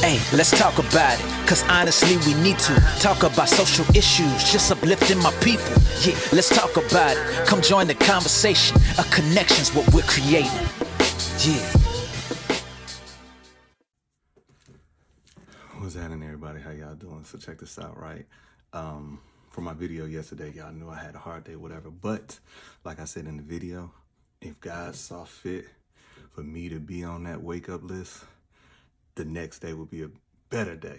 Hey, let's talk about it, cause honestly we need to talk about social issues, just uplifting my people. Yeah, let's talk about it. Come join the conversation. A connection's what we're creating. Yeah. What's happening, everybody? How y'all doing? So check this out, right? For my video yesterday, y'all knew I had a hard day, whatever. But like I said in the video, if God saw fit for me to be on that wake up list, the next day would be a better day.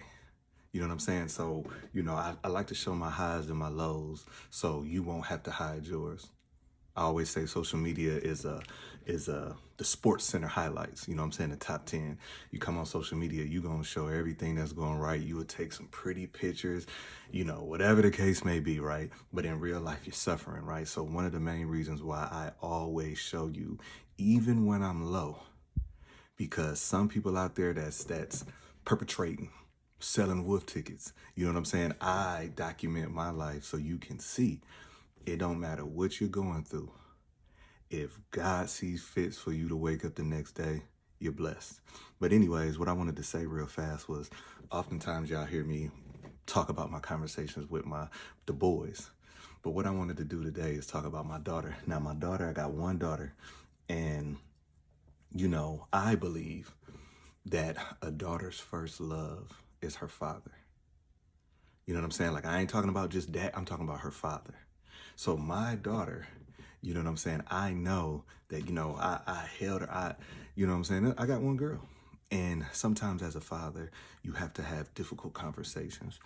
You know what I'm saying? So, I like to show my highs and my lows so you won't have to hide yours. I always say social media is the Sports Center highlights. You know what I'm saying? The top 10. You come on social media, you gonna show everything that's going right. You would take some pretty pictures, whatever the case may be, right? But in real life, you're suffering, right? So one of the main reasons why I always show you, even when I'm low, because some people out there that's perpetrating, selling wolf tickets. You know what I'm saying? I document my life so you can see. It don't matter what you're going through. If God sees fit for you to wake up the next day, you're blessed. But anyways, what I wanted to say real fast was, oftentimes y'all hear me talk about my conversations with the boys. But what I wanted to do today is talk about my daughter. Now, my daughter, I got one daughter, and I believe that a daughter's first love is her father. You know what I'm saying? Like, I ain't talking about just that. I'm talking about her father. So my daughter, you know what I'm saying? I know that, I held her. You know what I'm saying? I got one girl. And sometimes as a father, you have to have difficult conversations.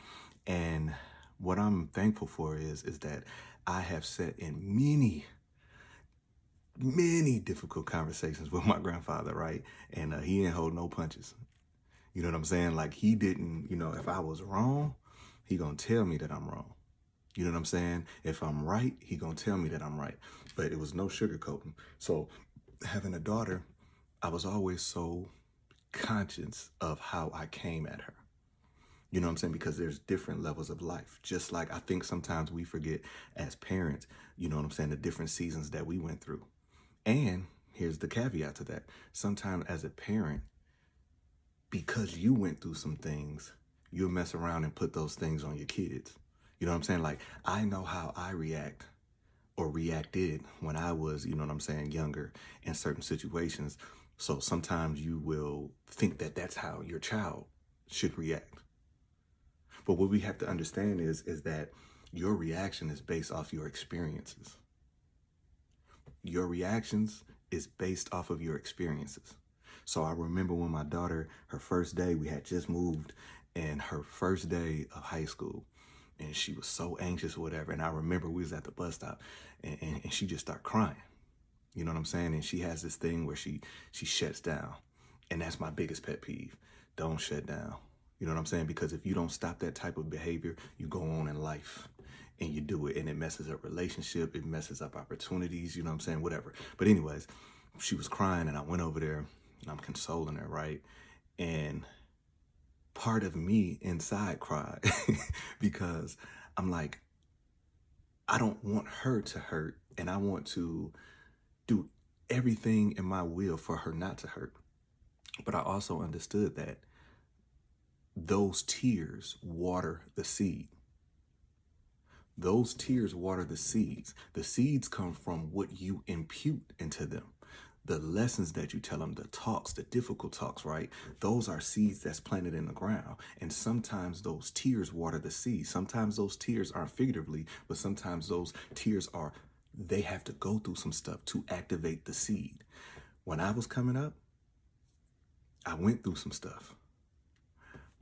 And what I'm thankful for is that I have sat in many difficult conversations with my grandfather, right? And he didn't hold no punches. You know what I'm saying? Like, he didn't, if I was wrong, he gonna tell me that I'm wrong. You know what I'm saying? If I'm right, he gonna tell me that I'm right. But it was no sugarcoating. So having a daughter, I was always so conscious of how I came at her. You know what I'm saying? Because there's different levels of life. Just like I think sometimes we forget as parents, you know what I'm saying, the different seasons that we went through. And here's the caveat to that. Sometimes as a parent, because you went through some things, you'll mess around and put those things on your kids. You know what I'm saying? Like, I know how I react or reacted when I was, you know what I'm saying, younger in certain situations. So sometimes you will think that that's how your child should react. But what we have to understand is that your reaction is based off your experiences. Your reactions is based off of your experiences. So I remember when my daughter, her first day, we had just moved, and her first day of high school, and she was so anxious or whatever. And I remember we was at the bus stop, and she just started crying. You know what I'm saying? And she has this thing where she shuts down. And that's my biggest pet peeve. Don't shut down. You know what I'm saying? Because if you don't stop that type of behavior, you go on in life and you do it, and it messes up relationship, it messes up opportunities, you know what I'm saying? Whatever. But anyways, she was crying, and I went over there and I'm consoling her, right? And part of me inside cried because I'm like, I don't want her to hurt, and I want to do everything in my will for her not to hurt. But I also understood that those tears water the seed. Those tears water the seeds. The seeds come from what you impute into them. The lessons that you tell them, the talks, the difficult talks, right? Those are seeds that's planted in the ground. And sometimes those tears water the seeds. Sometimes those tears aren't figuratively, but sometimes those tears they have to go through some stuff to activate the seed. When I was coming up, I went through some stuff.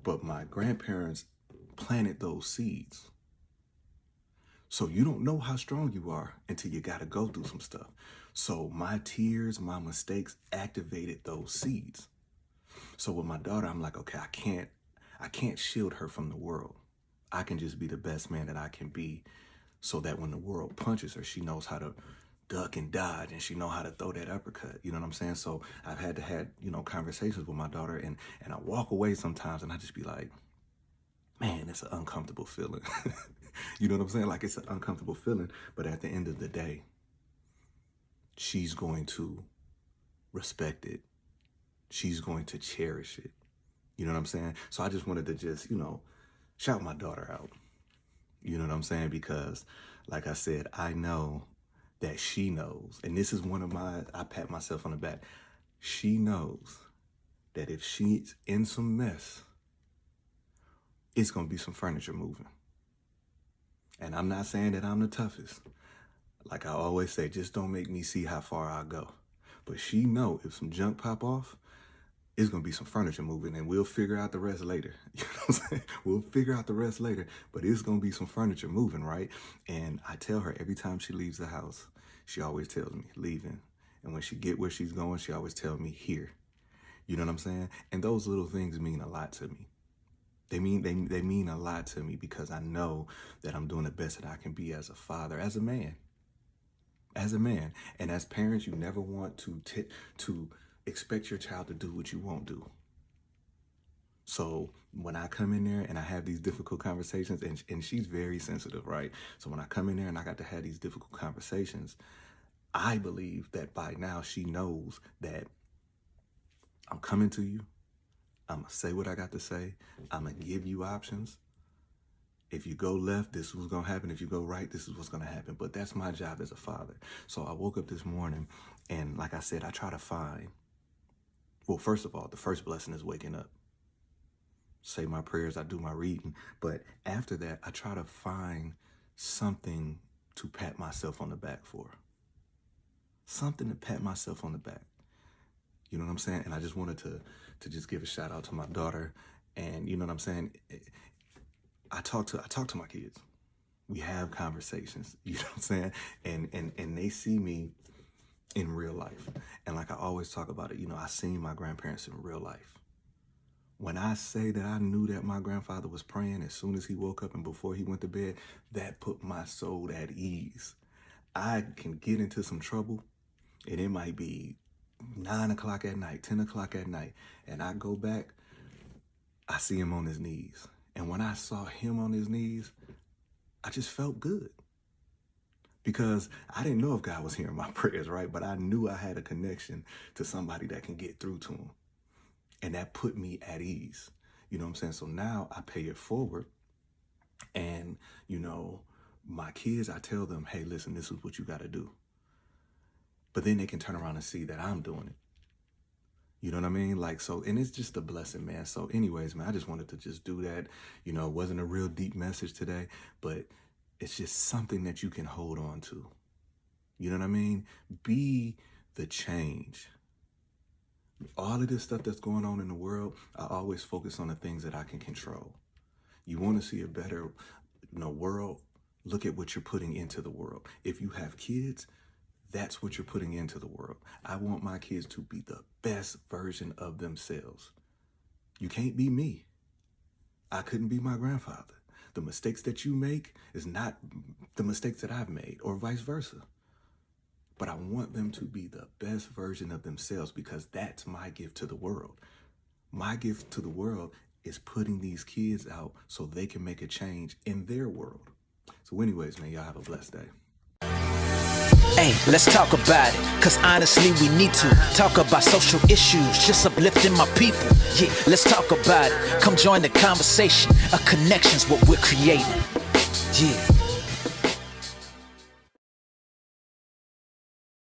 But my grandparents planted those seeds. So you don't know how strong you are until you got to go through some stuff. So my tears, my mistakes activated those seeds. So with my daughter, I'm like, okay, I can't shield her from the world. I can just be the best man that I can be, so that when the world punches her, she knows how to duck and dodge, and she know how to throw that uppercut. You know what I'm saying? So I've had to have, conversations with my daughter, and I walk away sometimes and I just be like, man, it's an uncomfortable feeling. You know what I'm saying? Like, it's an uncomfortable feeling, but at the end of the day, she's going to respect it. She's going to cherish it. You know what I'm saying? So I just wanted to just, shout my daughter out. You know what I'm saying? Because, like I said, I know that she knows, and this is I pat myself on the back. She knows that if she's in some mess, it's going to be some furniture moving. And I'm not saying that I'm the toughest. Like I always say, just don't make me see how far I go. But she know if some junk pop off, it's going to be some furniture moving, and we'll figure out the rest later. You know what I'm saying? We'll figure out the rest later, but it's going to be some furniture moving, right? And I tell her every time she leaves the house, she always tells me, leaving. And when she get where she's going, she always tells me, here. You know what I'm saying? And those little things mean a lot to me. They mean a lot to me because I know that I'm doing the best that I can be as a father, as a man. And as parents, you never want to expect your child to do what you won't do. So when I come in there and I have these difficult conversations, and she's very sensitive, right? So when I come in there and I got to have these difficult conversations, I believe that by now she knows that I'm coming to you. I'm going to say what I got to say. I'm going to give you options. If you go left, this is what's going to happen. If you go right, this is what's going to happen. But that's my job as a father. So I woke up this morning, and like I said, I try to find, well, first of all, the first blessing is waking up. Say my prayers, I do my reading. But after that, I try to find something to pat myself on the back for. Something to pat myself on the back. You know what I'm saying? And I just wanted to just give a shout out to my daughter. And you know what I'm saying? I talk to my kids. We have conversations, you know what I'm saying? And they see me in real life. And like I always talk about it, I seen my grandparents in real life. When I say that I knew that my grandfather was praying as soon as he woke up and before he went to bed, that put my soul at ease. I can get into some trouble, and it might be 9 o'clock at night, 10 o'clock at night, and I go back, I see him on his knees. And when I saw him on his knees, I just felt good. Because I didn't know if God was hearing my prayers, right? But I knew I had a connection to somebody that can get through to him. And that put me at ease. You know what I'm saying? So now I pay it forward. And, my kids, I tell them, hey, listen, this is what you got to do. But then they can turn around and see that I'm doing it. You know what I mean? And it's just a blessing, man. So anyways, man, I just wanted to just do that. It wasn't a real deep message today, but it's just something that you can hold on to. You know what I mean? Be the change. All of this stuff that's going on in the world, I always focus on the things that I can control. You want to see a better, world? Look at what you're putting into the world. If you have kids, that's what you're putting into the world. I want my kids to be the best version of themselves. You can't be me. I couldn't be my grandfather. The mistakes that you make is not the mistakes that I've made, or vice versa. But I want them to be the best version of themselves because that's my gift to the world. My gift to the world is putting these kids out so they can make a change in their world. So anyways, man, y'all have a blessed day. Hey, let's talk about it, cause honestly we need to talk about social issues, just uplifting my people. Yeah, let's talk about it. Come join the conversation. A connection's what we're creating. Yeah.